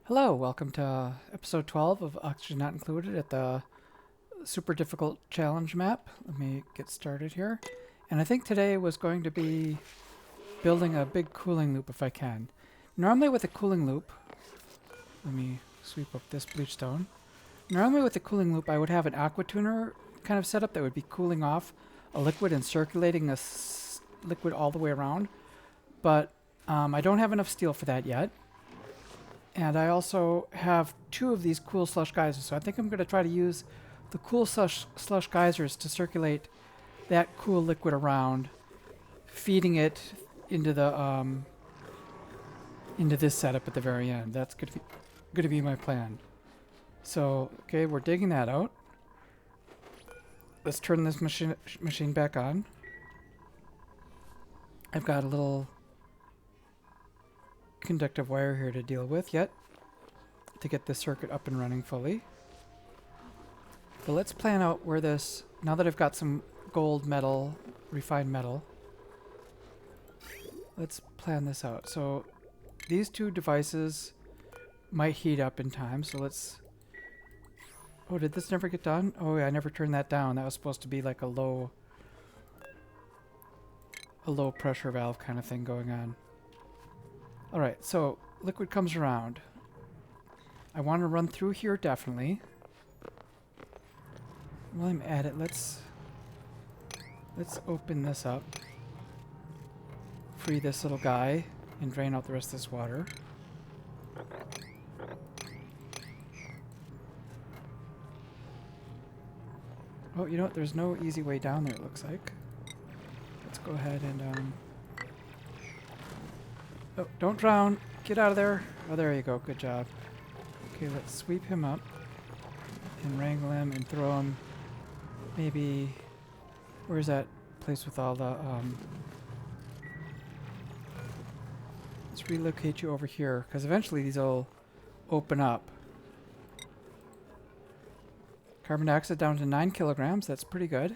Hello, welcome to episode 12 of Oxygen Not Included at the super difficult challenge map. Let me get started here. And I think today was going to be building a big cooling loop if I can. Normally with a cooling loop, let me sweep up this bleach stone. Normally with a cooling loop I would have an aqua tuner kind of setup that would be cooling off a liquid and circulating a liquid all the way around. But I don't have enough steel for that yet. And I also have two of these cool slush geysers, so I think I'm going to try to use the cool slush geysers to circulate that cool liquid around, feeding it into the into this setup at the very end. That's going to be my plan. So, okay, we're digging that out. Let's turn this machine back on. I've got a little conductive wire here to deal with yet to get this circuit up and running fully. But let's plan out where this, now that I've got some gold metal, refined metal, let's plan this out. So these two devices might heat up in time, so let's, oh, did this never get done? Oh yeah, I never turned that down. That was supposed to be like a low pressure valve kind of thing going on. Alright, so liquid comes around. I want to run through here definitely. While I'm at it, let's open this up. Free this little guy and drain out the rest of this water. Oh, you know what? There's no easy way down there, it looks like. Let's go ahead and oh, don't drown. Get out of there. Oh, there you go. Good job. Okay, let's sweep him up and wrangle him and throw him maybe... Where's that place with all the... Let's relocate you over here, because eventually these will open up. Carbon dioxide down to 9 kilograms. That's pretty good.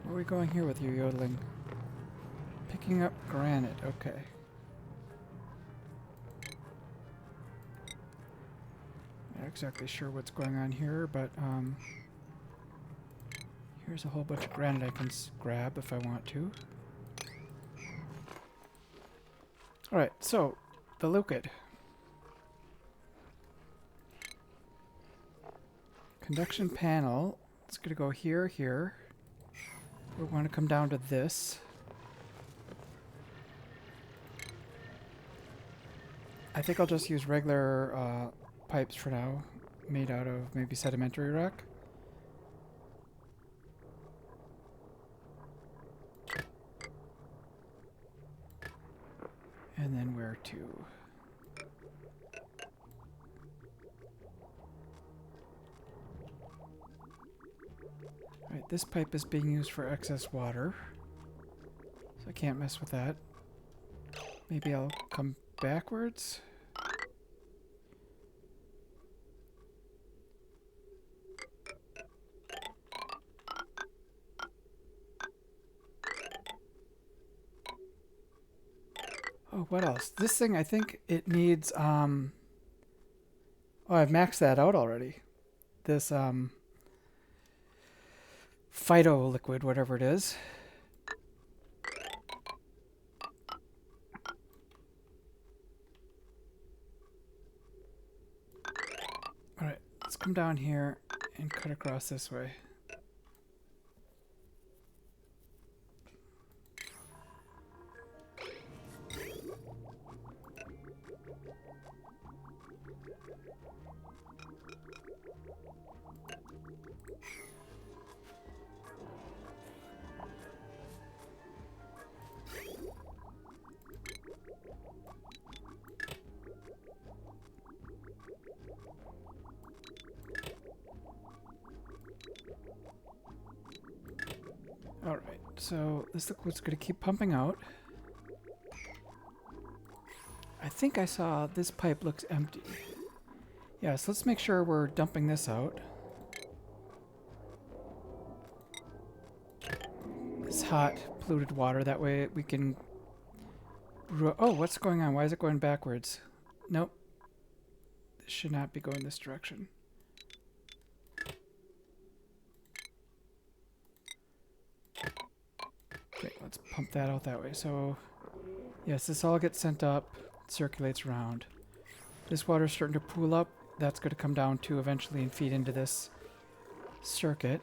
Where are we going here with your yodeling? Picking up granite. Okay. Not exactly sure what's going on here, but here's a whole bunch of granite I can grab if I want to. Alright, so the liquid. Conduction panel. It's going to go here, here. We want to come down to this. I think I'll just use regular pipes for now, made out of maybe sedimentary rock. And then where to? Right, this pipe is being used for excess water, so I can't mess with that. Maybe I'll come backwards. Oh, what else? This thing, I think it needs, oh, I've maxed that out already. This, phyto liquid, whatever it is. Alright, let's come down here and cut across this way. Alright, so this liquid's going to keep pumping out. I think I saw this pipe looks empty. Yeah, so let's make sure we're dumping this out. This hot, polluted water, that way we can Oh, what's going on? Why is it going backwards? Nope. This should not be going this direction. Okay, let's pump that out that way. So, yes, this all gets sent up, circulates around. This water's starting to pool up. That's going to come down too eventually and feed into this circuit.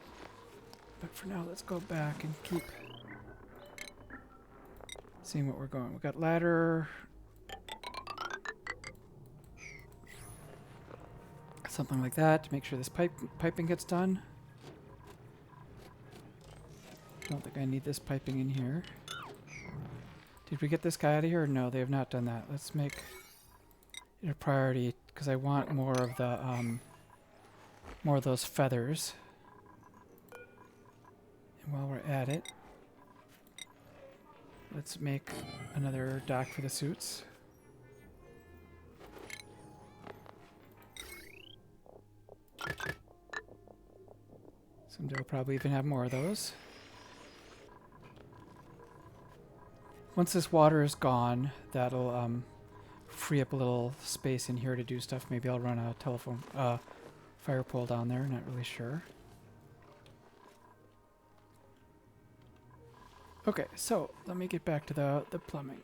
But for now, let's go back and keep seeing what we're going. We've got ladder. Something like that to make sure this piping gets done. Don't think I need this piping in here. Did we get this guy out of here? No, they have not done that. Let's make it a priority because I want more of the more of those feathers. And while we're at it, let's make another dock for the suits. Someday we'll probably even have more of those. Once this water is gone, that'll free up a little space in here to do stuff. Maybe I'll run a telephone fire pole down there, not really sure. Okay, so let me get back to the plumbing.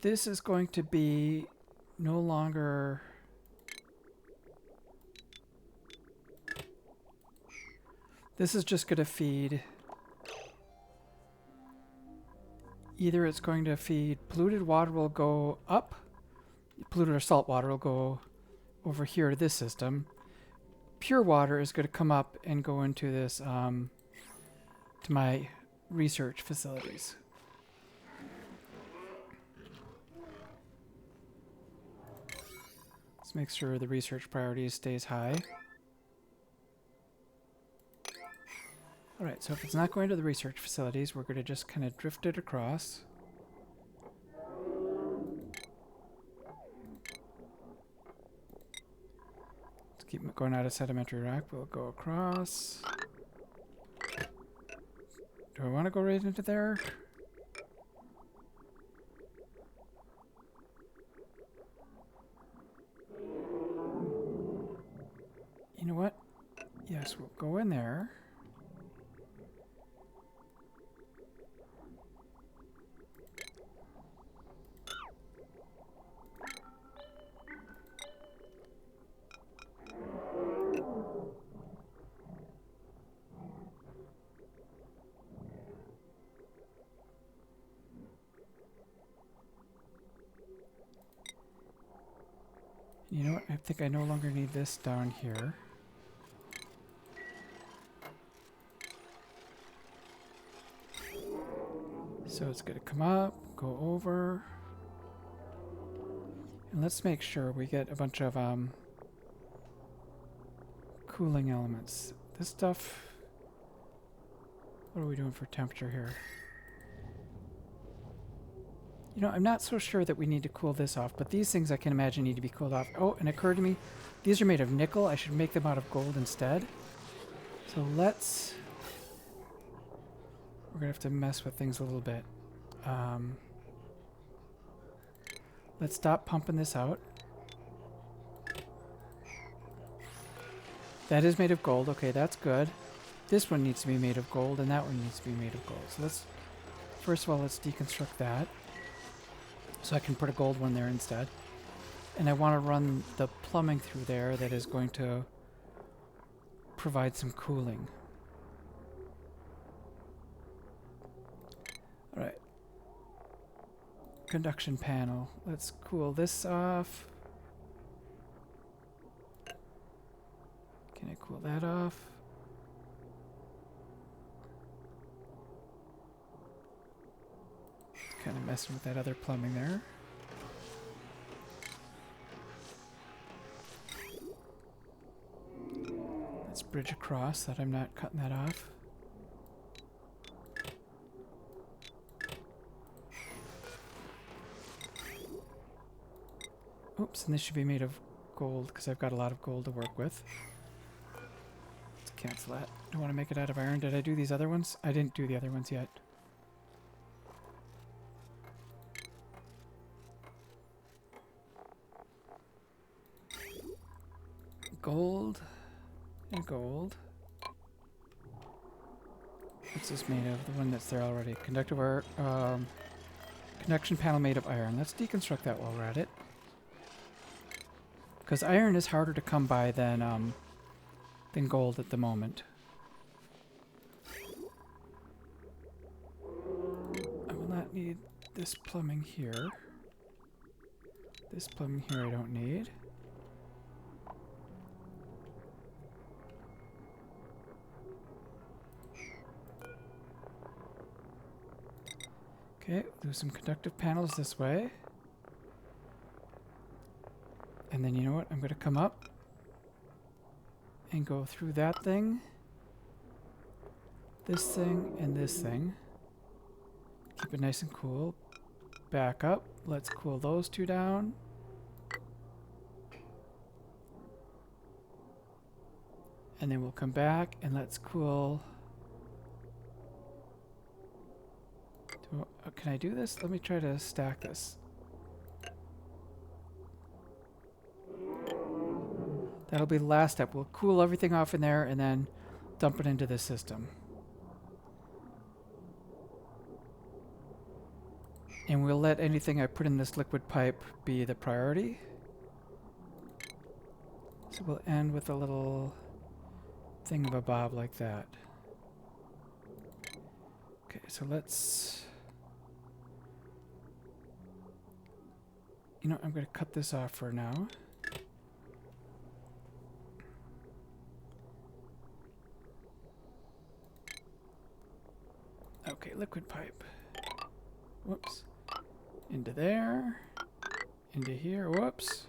This is going to be no longer... This is just going to feed... Either it's going to feed polluted water will go up, polluted or salt water will go over here to this system. Pure water is going to come up and go into this, to my research facilities. Let's make sure the research priority stays high. Alright, so if it's not going to the research facilities, we're going to just kind of drift it across. Let's keep going out of sedimentary rock. We'll go across. Do I want to go right into there? You know what? Yes, we'll go in there. You know what? I think I no longer need this down here. So it's going to come up, go over. And let's make sure we get a bunch of cooling elements. This stuff... What are we doing for temperature here? You know, I'm not so sure that we need to cool this off, but these things I can imagine need to be cooled off. Oh, and it occurred to me, these are made of nickel. I should make them out of gold instead. So let's... We're going to have to mess with things a little bit. Let's stop pumping this out. That is made of gold. Okay, that's good. This one needs to be made of gold, and that one needs to be made of gold. So let's... First of all, let's deconstruct that. So I can put a gold one there instead. And I want to run the plumbing through there that is going to provide some cooling. Alright. Conduction panel. Let's cool this off. Can I cool that off? Kind of messing with that other plumbing there. Let's bridge across so that I'm not cutting that off. Oops, and this should be made of gold because I've got a lot of gold to work with. Let's cancel that. I want to make it out of iron. Did I do these other ones? I didn't do the other ones yet. gold and gold. What's this made of? The one that's there already. Conductive wire, connection panel made of iron. Let's deconstruct that while we're at it. Because iron is harder to come by than gold at the moment. I will not need this plumbing here. This plumbing here I don't need. Okay, do some conductive panels this way. And then you know what? I'm going to come up and go through that thing, this thing, and this thing. Keep it nice and cool. Back up. Let's cool those two down. And then we'll come back and let's cool. Can I do this? Let me try to stack this. That'll be the last step. We'll cool everything off in there and then dump it into the system. And we'll let anything I put in this liquid pipe be the priority. So we'll end with a little thingamabob like that. Okay, so let's... You know, I'm going to cut this off for now. Okay, liquid pipe. Whoops. Into there. Into here. Whoops.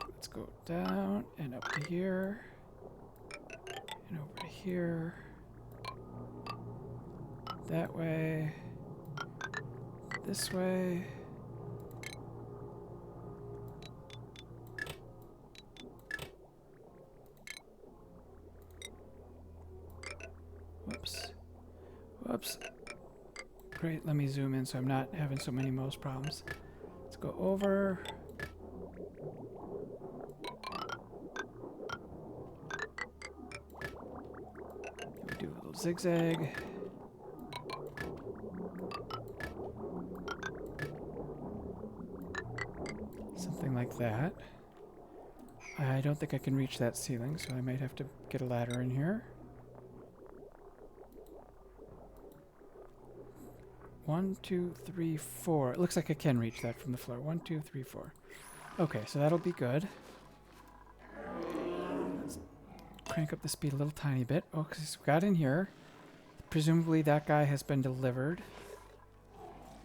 Let's go down and up to here. And over to here. That way. This way. Whoops. Whoops. Great, let me zoom in so I'm not having so many mouse problems. Let's go over. We do a little zigzag. Something like that. I don't think I can reach that ceiling, so I might have to get a ladder in here. 1, 2, 3, 4. It looks like I can reach that from the floor. 1, 2, 3, 4. Okay, so that'll be good. Let's crank up the speed a little tiny bit. Oh, because we got in here. Presumably that guy has been delivered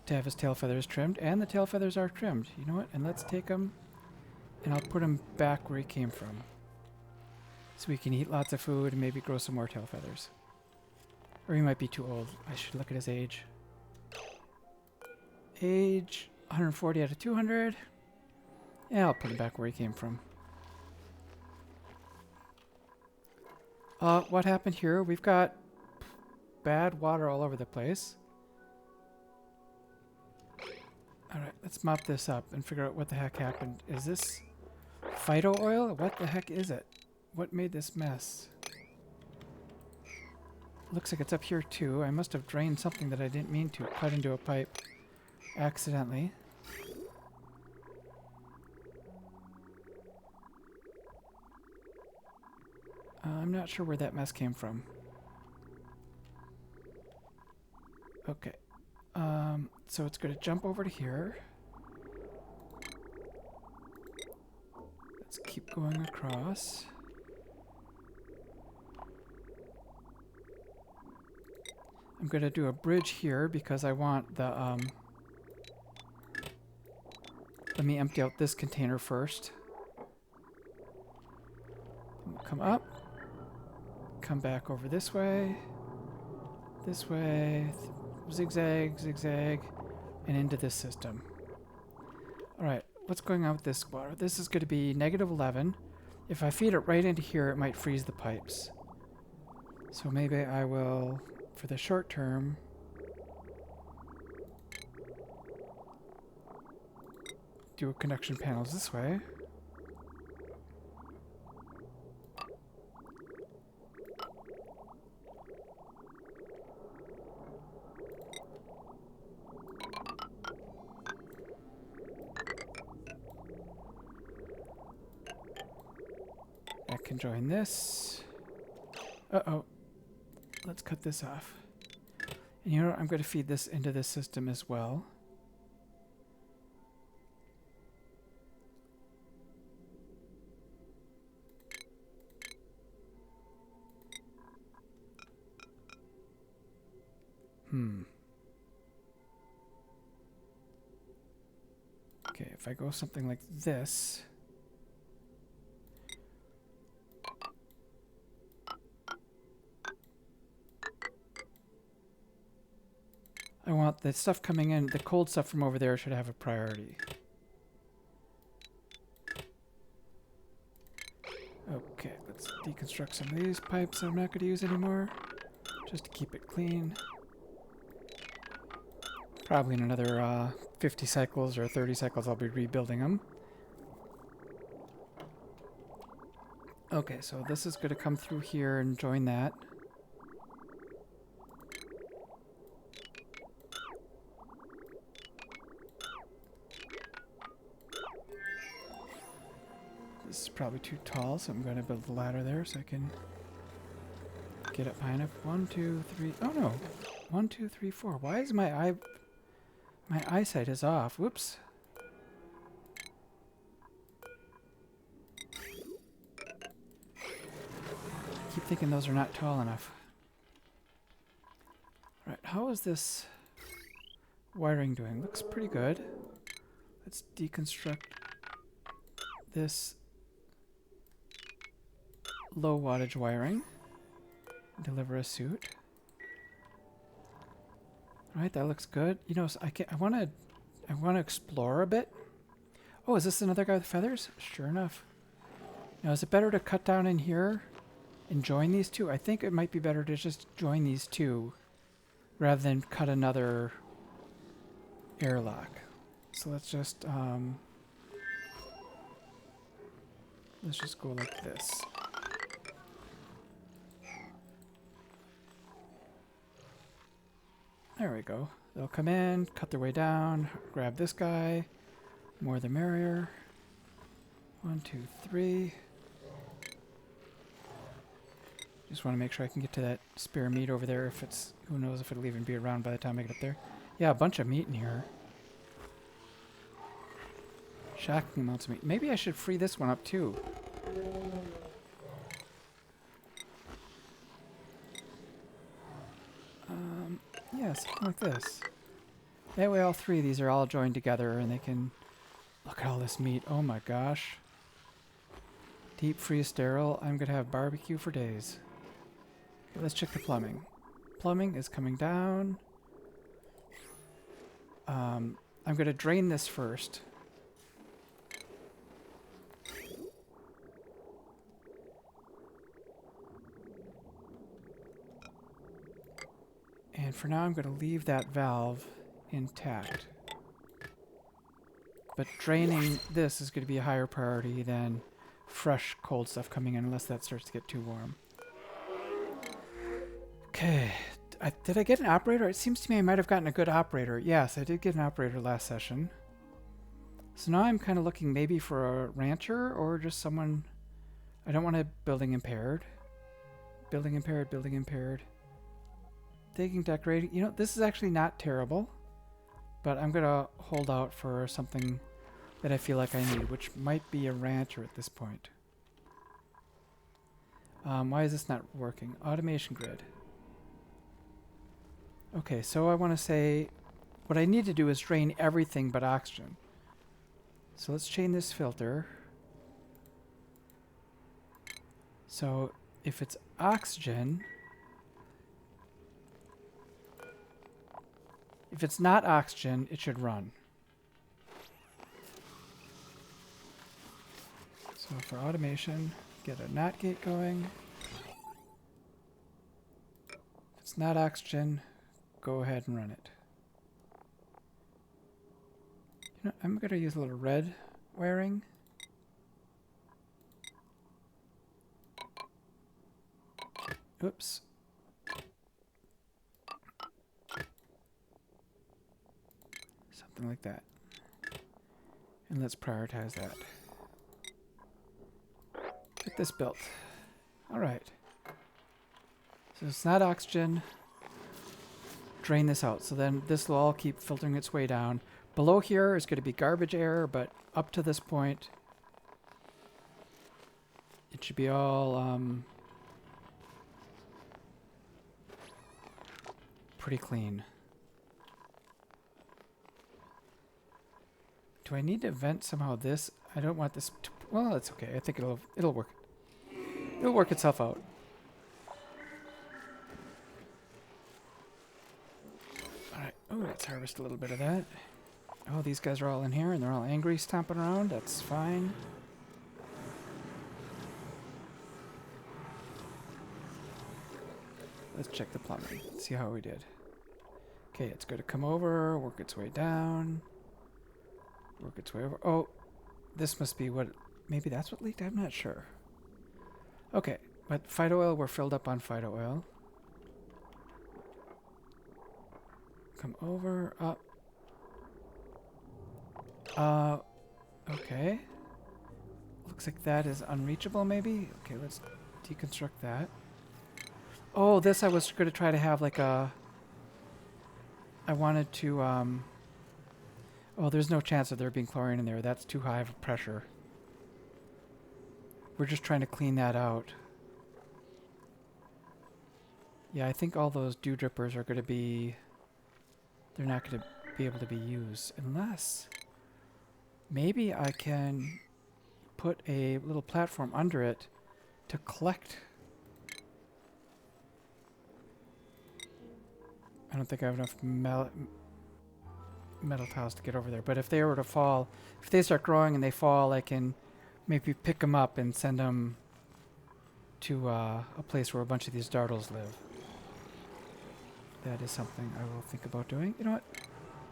to have his tail feathers trimmed, and the tail feathers are trimmed. You know what? And let's take him, and I'll put him back where he came from. So we can eat lots of food and maybe grow some more tail feathers. Or he might be too old. I should look at his age. Age 140 out of 200. Yeah, I'll put him back where he came from. What happened here? We've got bad water all over the place. Alright, let's mop this up and figure out what the heck happened. Is this Phyto oil? What the heck is it? What made this mess? Looks like it's up here too. I must have drained something that I didn't mean to. Cut into a pipe accidentally. I'm not sure where that mess came from. Okay. So it's going to jump over to here. Let's keep going across. I'm going to do a bridge here because I want the... Let me empty out this container first. We'll come up. Come back over this way. This way. Zigzag, zigzag. And into this system. Alright, what's going on with this water? This is going to be -11. If I feed it right into here, it might freeze the pipes. So maybe I will, for the short term, do connection panels this way. can join this. Uh-oh. Let's cut this off. And you know what? I'm going to feed this into this system as well. Okay, if I go something like this. I want the stuff coming in, the cold stuff from over there should have a priority. Okay, let's deconstruct some of these pipes I'm not going to use anymore, just to keep it clean. Probably in another 50 cycles or 30 cycles I'll be rebuilding them. Okay, so this is going to come through here and join that. This is probably too tall, so I'm going to build a ladder there so I can get up high enough. 1, 2, 3. Oh no! 1, 2, 3, 4. Why is my eyesight is off? Whoops. I keep thinking those are not tall enough. Right, how is this wiring doing? Looks pretty good. Let's deconstruct this low wattage wiring. Deliver a suit. Alright, that looks good. You know, so I wanna explore a bit. Oh, is this another guy with feathers? Sure enough. Now, is it better to cut down in here and join these two? I think it might be better to just join these two rather than cut another airlock. So let's just go like this. There we go. They'll come in, cut their way down, grab this guy. More the merrier. 1, 2, 3. Just want to make sure I can get to that spare meat over there if it's... Who knows if it'll even be around by the time I get up there. Yeah, a bunch of meat in here. Shocking amounts of meat. Maybe I should free this one up too. Yeah, something like this. That way all three of these are all joined together and they can... Look at all this meat. Oh my gosh. Deep freeze sterile. I'm going to have barbecue for days. Okay, let's check the plumbing. Plumbing is coming down. I'm going to drain this first. And for now, I'm going to leave that valve intact. But draining this is going to be a higher priority than fresh cold stuff coming in, unless that starts to get too warm. Okay. Did I get an operator? It seems to me I might have gotten a good operator. Yes, I did get an operator last session. So now I'm kind of looking maybe for a rancher or just someone... I don't want a building impaired. Building impaired, building impaired. Digging, decorating. You know, this is actually not terrible. But I'm going to hold out for something that I feel like I need, which might be a rancher at this point. Why is this not working? Automation grid. Okay, so I want to say what I need to do is drain everything but oxygen. So let's chain this filter. So if it's oxygen... If it's not oxygen, it should run. So for automation, get a NOT gate going. If it's not oxygen, go ahead and run it. You know, I'm going to use a little red wiring. Oops. Something like that. And let's prioritize that. Get this built. Alright. So it's not oxygen. Drain this out. So then this will all keep filtering its way down. Below here is going to be garbage air, but up to this point, it should be all pretty clean. Do I need to vent somehow this? I don't want this to, well, it's okay. I think it'll work. It'll work itself out. Alright. Oh, let's harvest a little bit of that. Oh, these guys are all in here and they're all angry, stomping around. That's fine. Let's check the plumbing. See how we did. Okay, it's going to come over, work its way down. Work its way over. Oh, this must be what... Maybe that's what leaked? I'm not sure. Okay, but Phyto oil, we're filled up on Phyto oil. Come over, up. Okay. Looks like that is unreachable, maybe? Okay, let's deconstruct that. Oh, this I was going to try to have like a... I wanted to, oh, there's no chance of there being chlorine in there. That's too high of a pressure. We're just trying to clean that out. Yeah, I think all those dew drippers are going to be... They're not going to be able to be used unless... Maybe I can put a little platform under it to collect... I don't think I have enough metal tiles to get over there. But if they were to fall, if they start growing and they fall, I can maybe pick them up and send them to a place where a bunch of these dartles live. That is something I will think about doing. You know what?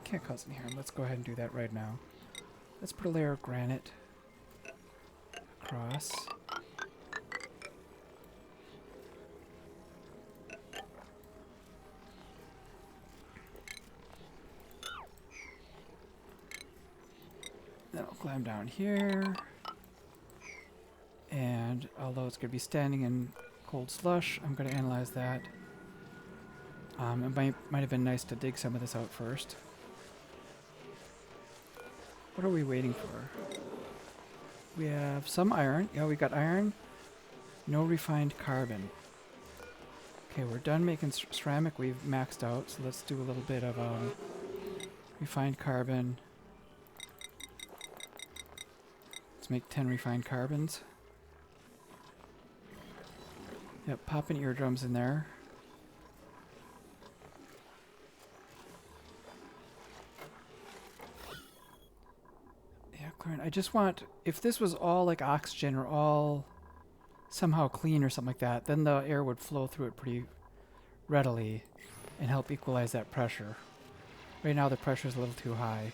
Can't cause any harm. Let's go ahead and do that right now. Let's put a layer of granite across. Then I'll climb down here. And although it's going to be standing in cold slush, I'm going to analyze that. It might have been nice to dig some of this out first. What are we waiting for? We have some iron. Yeah, we got iron. No refined carbon. Okay, we're done making ceramic. We've maxed out, so let's do a little bit of refined carbon. Let's make 10 refined carbons. Yep, popping eardrums in there. Yeah, chlorine. I just want, if this was all like oxygen or all somehow clean or something like that, then the air would flow through it pretty readily and help equalize that pressure. Right now the pressure is a little too high.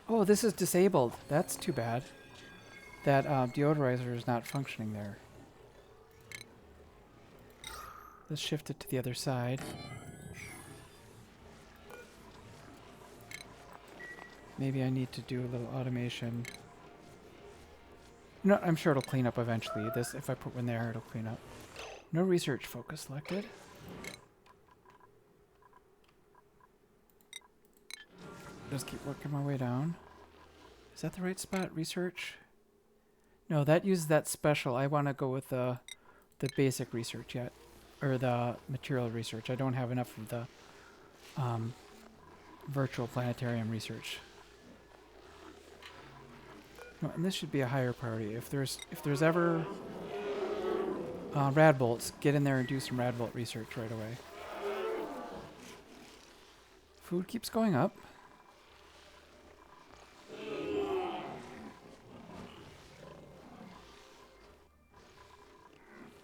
Oh, this is disabled. That's too bad. That deodorizer is not functioning there. Let's shift it to the other side. Maybe I need to do a little automation. No, I'm sure it'll clean up eventually. This, if I put one there, it'll clean up. No research focus selected. Just keep working my way down. Is that the right spot? Research? No, that uses that special. I want to go with the basic research yet. Or the material research. I don't have enough of the virtual planetarium research. No, and this should be a higher priority. If there's ever rad bolts, get in there and do some rad bolt research right away. Food keeps going up.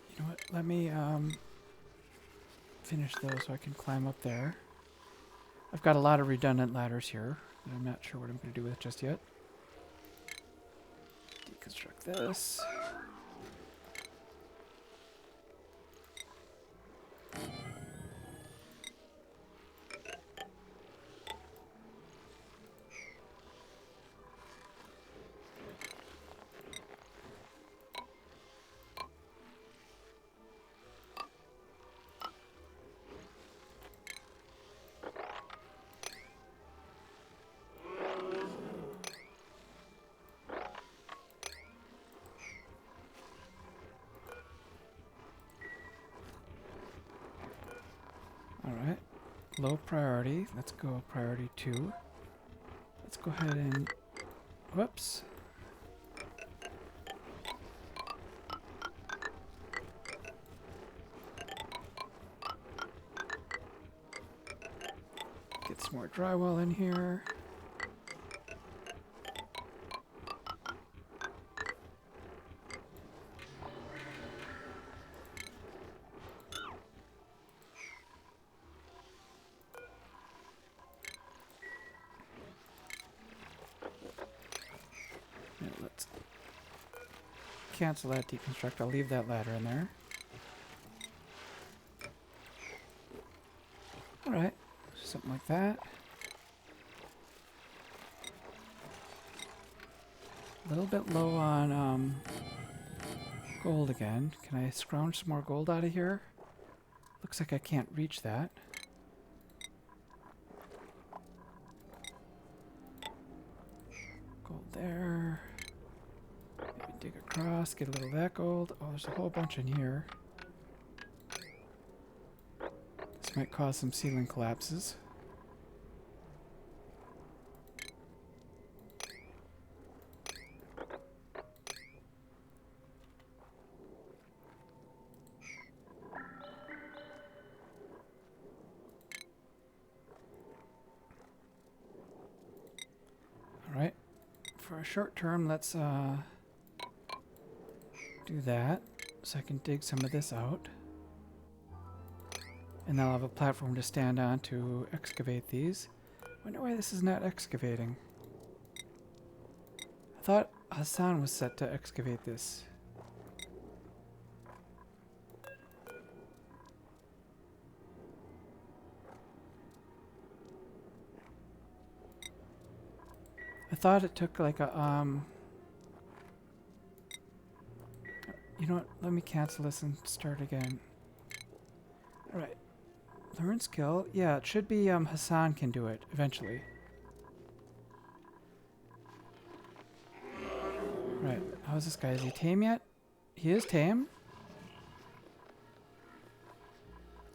You know what? Let me finish those so I can climb up there. I've got a lot of redundant ladders here that I'm not sure what I'm going to do with just yet. Deconstruct this. Alright. Low priority. Let's go priority 2. Let's go ahead and... Whoops. Get some more drywall in here. Yeah, let's cancel that deconstruct. I'll leave that ladder in there. Alright, something like that. A little bit low on gold again. Can I scrounge some more gold out of here? Looks like I can't reach that. Gold there. Maybe dig across, get a little of that gold. Oh, there's a whole bunch in here. This might cause some ceiling collapses. Alright. For a short term, let's do that. So I can dig some of this out. And I'll have a platform to stand on to excavate these. Wonder why this is not excavating. I thought Hassan was set to excavate this. I thought it took like a you know what? Let me cancel this and start again. Alright. Learn skill. Yeah, it should be Hassan can do it eventually. Right. How's this guy? Is he tame yet? He is tame.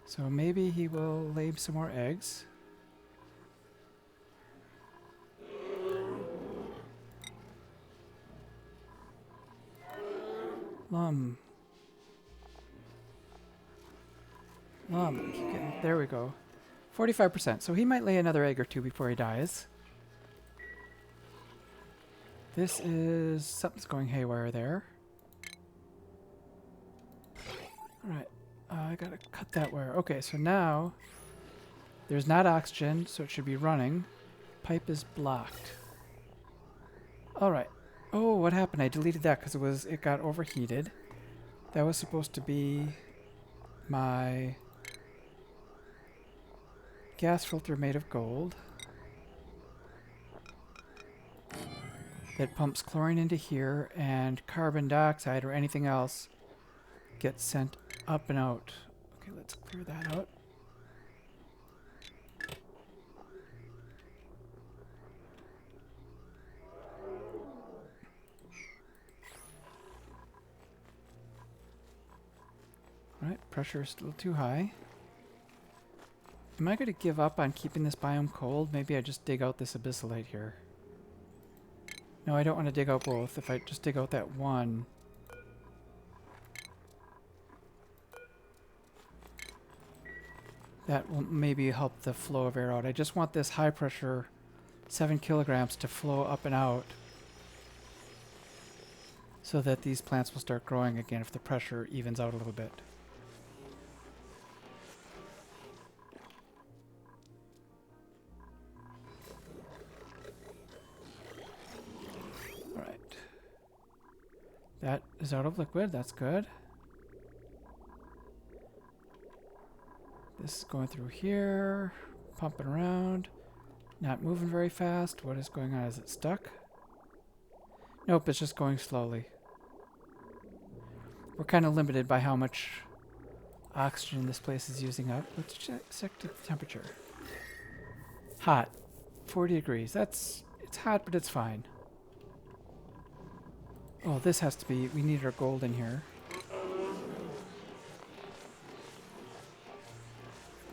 So maybe he will lay some more eggs. Lum. Keep getting, there we go. 45%. So he might lay another egg or two before he dies. This is... something's going haywire there. Alright. I gotta cut that wire. Okay, so now... there's not oxygen, so it should be running. Pipe is blocked. Alright. Oh, what happened? I deleted that because it got overheated. That was supposed to be my gas filter made of gold that pumps chlorine into here, and carbon dioxide or anything else gets sent up and out. Okay, let's clear that out. Alright, pressure is still too high. Am I going to give up on keeping this biome cold? Maybe I just dig out this abyssalite here. No, I don't want to dig out both. If I just dig out that one... that will maybe help the flow of air out. I just want this high pressure 7 kilograms to flow up and out so that these plants will start growing again if the pressure evens out a little bit. Alright. That is out of liquid. That's good. This is going through here, pumping around, not moving very fast. What is going on? Is it stuck? Nope, it's just going slowly. We're kind of limited by how much oxygen this place is using up. Let's check the temperature. Hot. 40 degrees. It's hot, but it's fine. Oh, this has to be... we need our gold in here.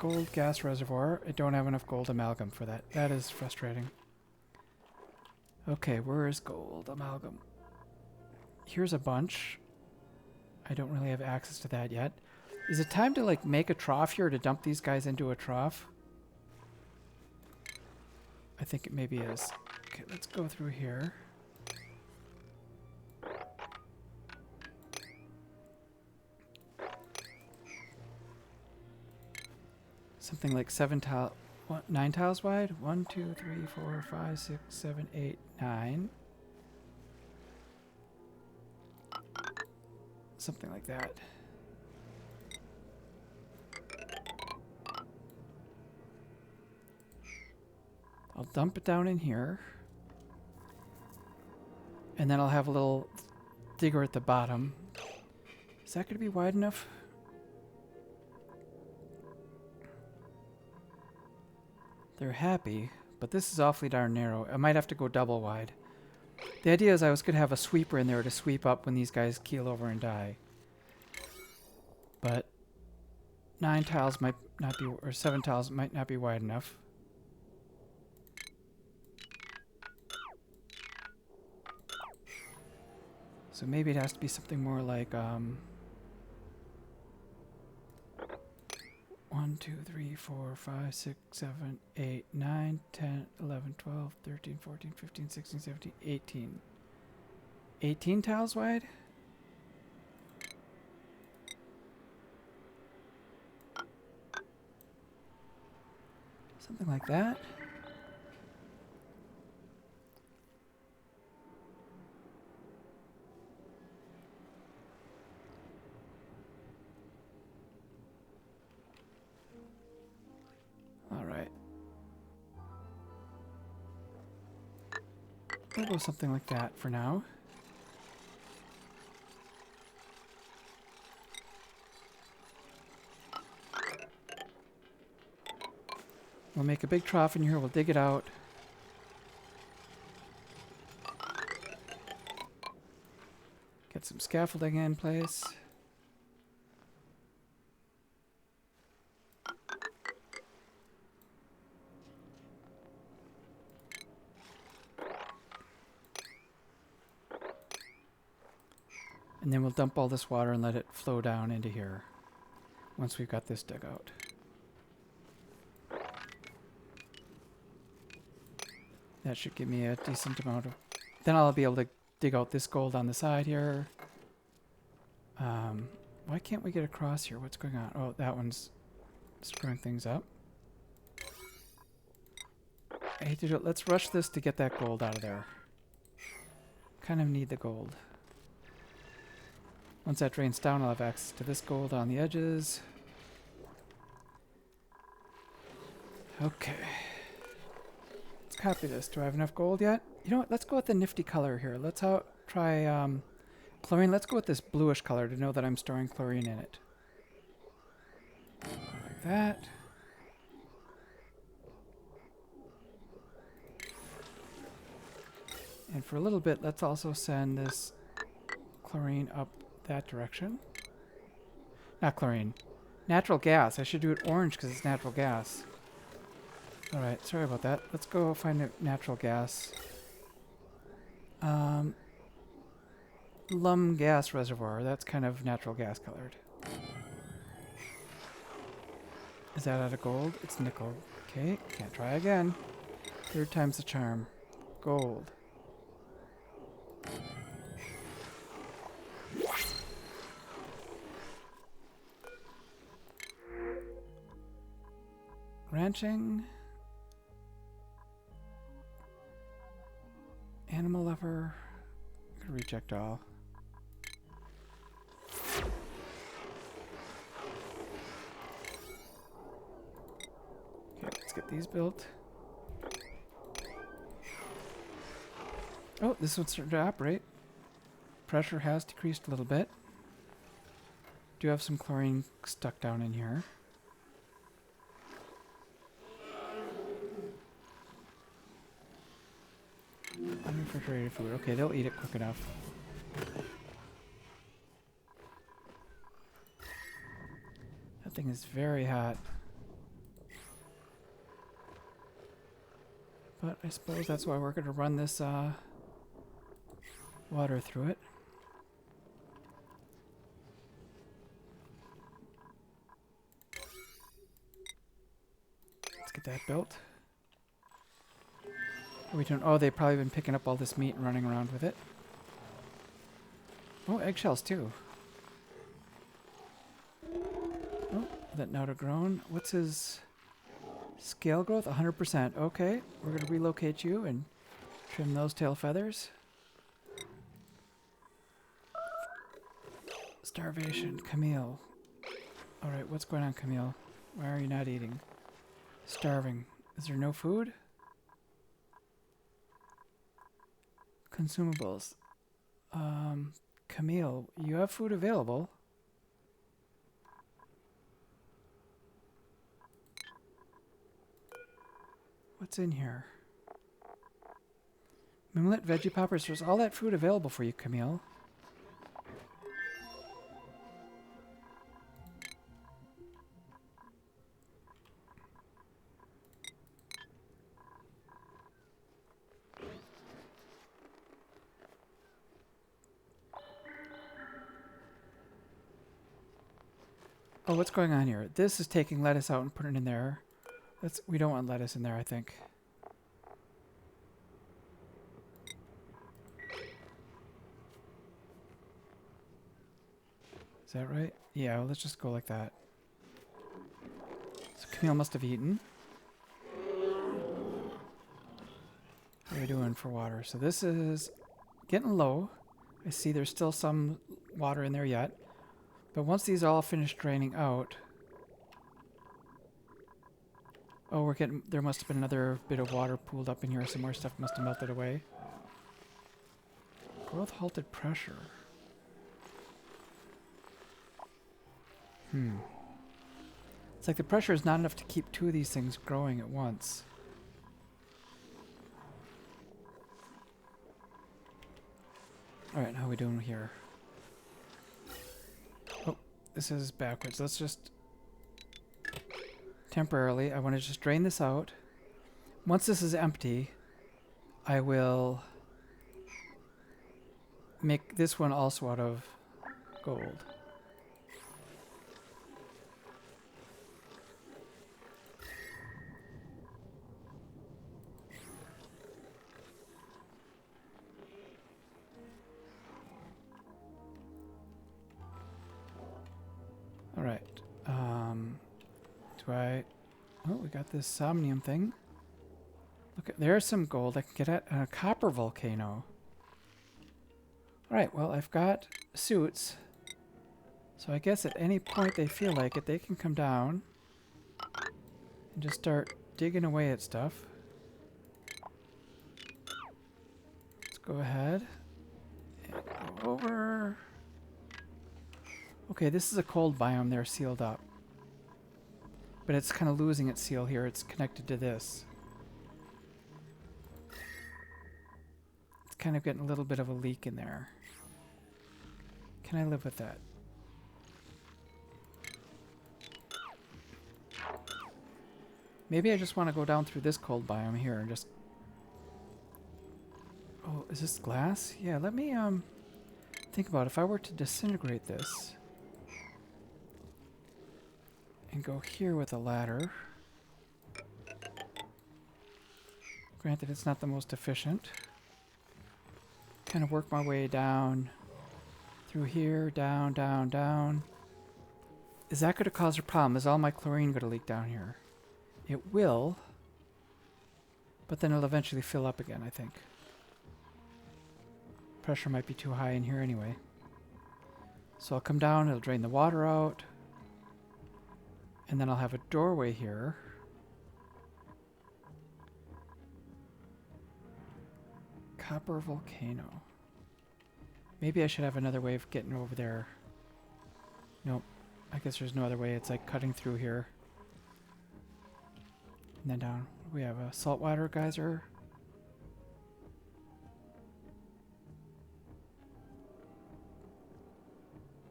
gold gas reservoir. I don't have enough gold amalgam for that. That is frustrating. Okay, where is gold amalgam? Here's a bunch. I don't really have access to that yet. Is it time to like make a trough here to dump these guys into a trough? I think it maybe is. Okay, let's go through here. Something like 9 tiles wide. 1, 2, 3, 4, 5, 6, 7, 8, 9. Something like that. I'll dump it down in here. And then I'll have a little digger at the bottom. Is that going to be wide enough? They're happy, but this is awfully darn narrow. I might have to go double wide. The idea is I was going to have a sweeper in there to sweep up when these guys keel over and die. But 9 tiles might not be, or 7 tiles might not be wide enough. So maybe it has to be something more like 1, 2, 3, 4, 5, 6, 7, 8, 9, 10, 11, 12, 13, 14, 15, 16, 17, 18. 18 tiles wide? Something like that. All right. We'll go something like that for now. We'll make a big trough in here. We'll dig it out. Get some scaffolding in place. And then we'll dump all this water and let it flow down into here once we've got this dug out. That should give me a decent amount of... Then I'll be able to dig out this gold on the side here. Why can't we get across here? What's going on? Oh, that one's screwing things up. I hate to do it. Let's rush this to get that gold out of there. Kind of need the gold. Once that drains down, I'll have access to this gold on the edges. Okay. Let's copy this. Do I have enough gold yet? You know what? Let's go with the nifty color here. Let's try chlorine. Let's go with this bluish color to know that I'm storing chlorine in it. Like that. And for a little bit, let's also send this chlorine up that direction. Not chlorine. Natural gas. I should do it orange because it's natural gas. Alright, sorry about that. Let's go find a natural gas. Lum gas reservoir. That's kind of natural gas colored. Is that out of gold? It's nickel. Okay, can't try again. Third time's the charm. Gold. Ranching. Animal lover. I'm gonna reject all. Okay, let's get these built. Oh, this one's starting to operate. Pressure has decreased a little bit. Do have some chlorine stuck down in here. Unrefrigerated food. Okay, they'll eat it quick enough. That thing is very hot. But I suppose that's why we're going to run this water through it. Let's get that built. What are we doing? Oh, they've probably been picking up all this meat and running around with it. Oh, eggshells too. Oh, that now to grown. What's his scale growth? 100%. Okay, we're going to relocate you and trim those tail feathers. Starvation. Camille. Alright, what's going on, Camille? Why are you not eating? Starving. Is there no food? Consumables. Camille, you have food available. What's in here? Mimlet, veggie poppers. There's all that food available for you, Camille. Oh, what's going on here? This is taking lettuce out and putting it in there. We don't want lettuce in there, I think. Is that right? Yeah, well, let's just go like that. So Camille must have eaten. What are we doing for water? So this is getting low. I see there's still some water in there yet. But once these all finish draining out... Oh, we're getting... There must have been another bit of water pooled up in here. Some more stuff must have melted away. Growth halted pressure. It's like the pressure is not enough to keep two of these things growing at once. Alright, how are we doing here? Oh, this is backwards. Let's just... Temporarily, I want to just drain this out. Once this is empty, I will make this one also out of gold. Alright. Do I... Oh, we got this somnium thing. Look, there's some gold I can get at a copper volcano. Alright, well, I've got suits. So I guess at any point they feel like it, they can come down and just start digging away at stuff. Let's go ahead and go over. Okay, this is a cold biome. They're sealed up. But it's kind of losing its seal here. It's connected to this. It's kind of getting a little bit of a leak in there. Can I live with that? Maybe I just want to go down through this cold biome here and just... Oh, is this glass? Yeah, let me think about if I were to disintegrate this and go here with a ladder. Granted, it's not the most efficient. Kind of work my way down through here, down, down, down. Is that going to cause a problem? Is all my chlorine going to leak down here? It will, but then it'll eventually fill up again, I think. Pressure might be too high in here anyway. So I'll come down, it'll drain the water out, and then I'll have a doorway here. Copper volcano. Maybe I should have another way of getting over there. Nope. I guess there's no other way. It's like cutting through here. And then down. We have a saltwater geyser.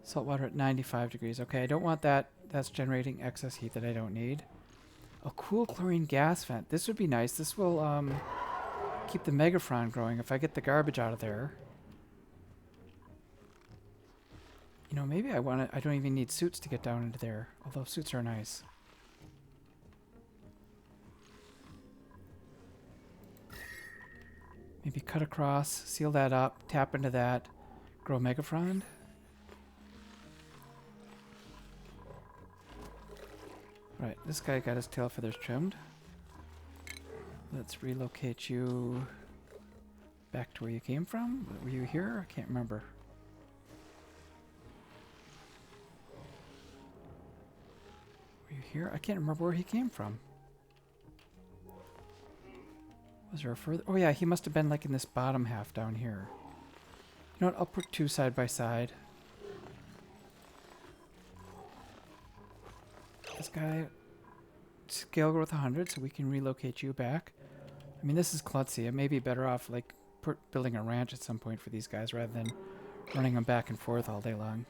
Saltwater at 95 degrees. Okay, I don't want that. That's generating excess heat that I don't need. A cool chlorine gas vent. This would be nice. This will keep the Megaphron growing. If I get the garbage out of there, you know, maybe I don't even need suits to get down into there, although suits are nice. Maybe cut across, seal that up, tap into that, grow Megaphron. Right, this guy got his tail feathers trimmed. Let's relocate you back to where you came from. Were you here? I can't remember. Were you here? I can't remember where he came from. Was there a further? Oh yeah, he must have been like in this bottom half down here. You know what? I'll put two side by side. This guy, scale growth 100, so we can relocate you back. I mean, this is klutzy. I may be better off like building a ranch at some point for these guys rather than running them back and forth all day long.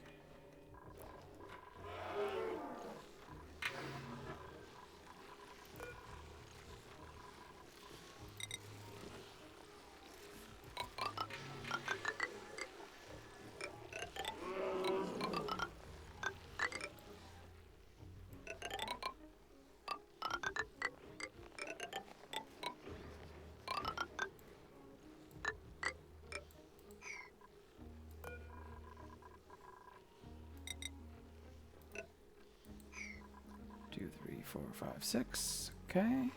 Two, three, 4, 5, 6. Okay.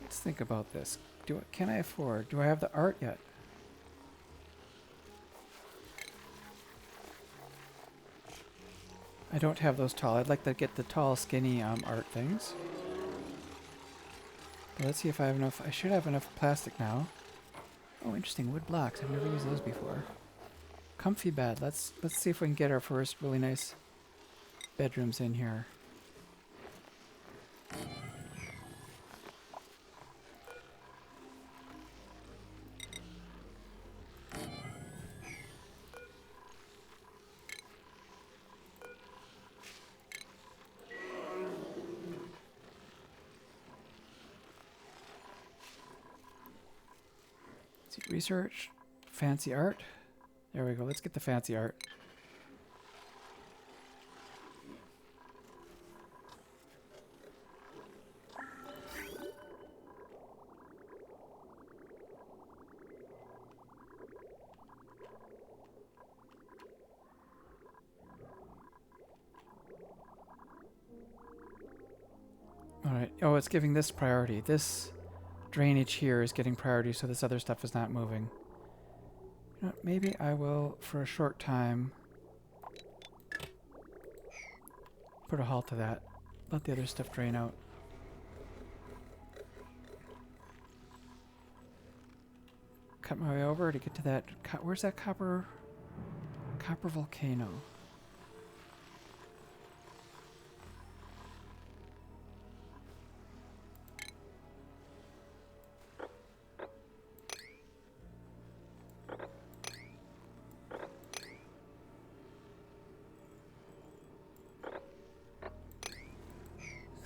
Let's think about this. Can I afford? Do I have the art yet? I don't have those tall. I'd like to get the tall, skinny art things. But let's see if I have enough. I should have enough plastic now. Oh, interesting. Wood blocks. I've never used those before. Comfy bed. Let's see if we can get our first really nice bedrooms in here. Research, fancy art. There we go. Let's get the fancy art. All right. Oh, it's giving this priority. This drainage here is getting priority, so this other stuff is not moving. You know, maybe I will, for a short time, put a halt to that. Let the other stuff drain out. Cut my way over to get to that. Where's that copper volcano?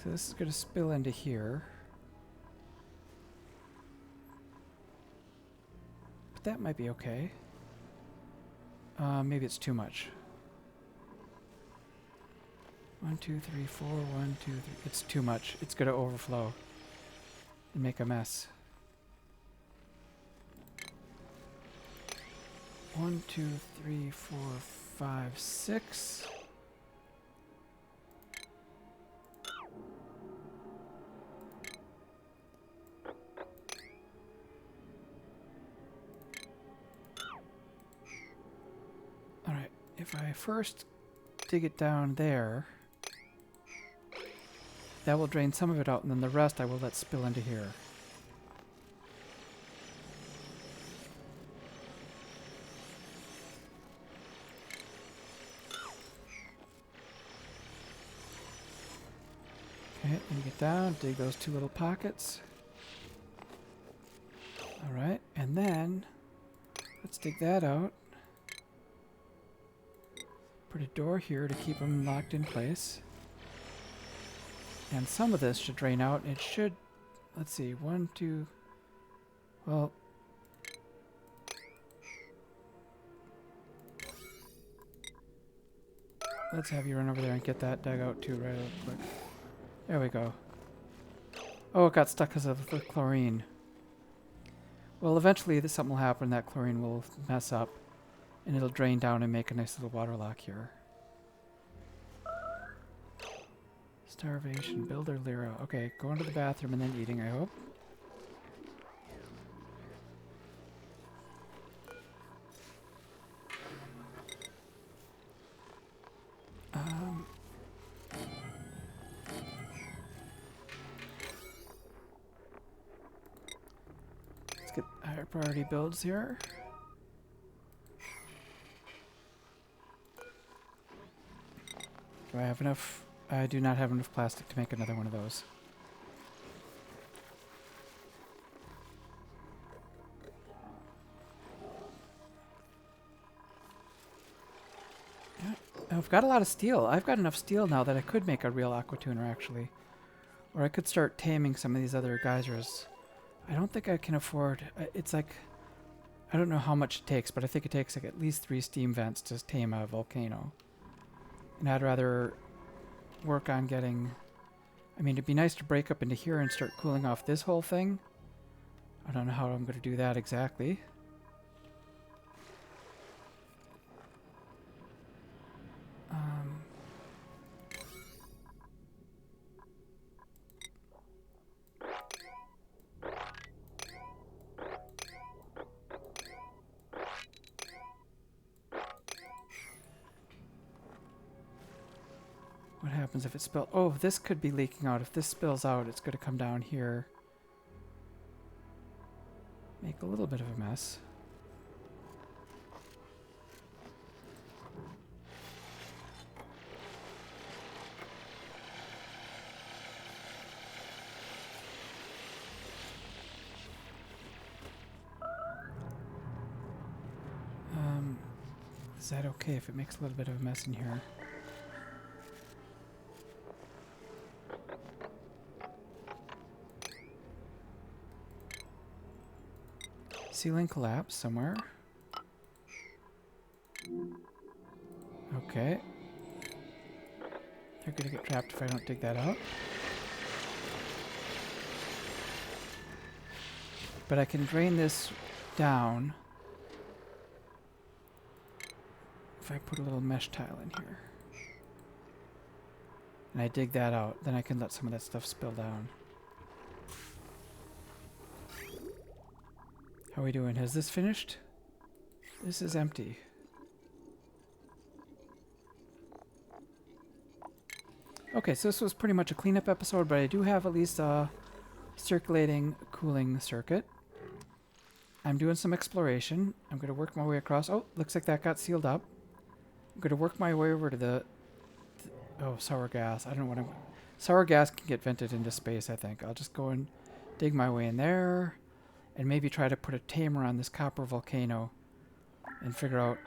So this is going to spill into here. But that might be okay. Maybe it's too much. 1, 2, 3, 4, 1, 2, 3. It's too much. It's going to overflow and make a mess. 1, 2, 3, 4, 5, 6. Alright, if I first dig it down there, that will drain some of it out, and then the rest I will let spill into here. Okay, let me get down, dig those two little pockets. Alright, and then let's dig that out. Put a door here to keep them locked in place. And some of this should drain out. It should, let's see, 1, 2, well, let's have you run over there and get that dug out too right real quick. There we go. Oh, it got stuck because of the chlorine. Well, eventually something will happen. That chlorine will mess up, and it'll drain down and make a nice little water lock here. Starvation, builder Lyra. Okay, going to the bathroom and then eating, I hope. Let's get higher priority builds here. Do I have enough? I do not have enough plastic to make another one of those. Yeah, I've got a lot of steel. I've got enough steel now that I could make a real aqua tuner, actually. Or I could start taming some of these other geysers. I don't think I can afford... it's like... I don't know how much it takes, but I think it takes like at least 3 steam vents to tame a volcano. And I'd rather work on getting... I mean, it'd be nice to break up into here and start cooling off this whole thing. I don't know how I'm going to do that exactly. What happens if it spills? Oh, this could be leaking out. If this spills out, it's going to come down here. Make a little bit of a mess. Is that okay if it makes a little bit of a mess in here? Ceiling collapse somewhere. Okay. They're gonna get trapped if I don't dig that out. But I can drain this down if I put a little mesh tile in here. And I dig that out, then I can let some of that stuff spill down. How are we doing? Has this finished? This is empty. Okay, so this was pretty much a cleanup episode, but I do have at least a circulating cooling circuit. I'm doing some exploration. I'm going to work my way across. Oh, looks like that got sealed up. I'm going to work my way over to the oh, sour gas. I don't know what I'm... Sour gas can get vented into space, I think. I'll just go and dig my way in there and maybe try to put a tamer on this copper volcano and figure out,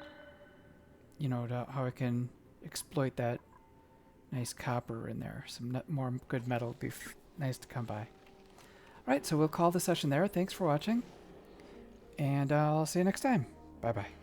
you know, how I can exploit that nice copper in there. Some more good metal would be nice to come by. All right, so we'll call the session there. Thanks for watching, and I'll see you next time. Bye-bye.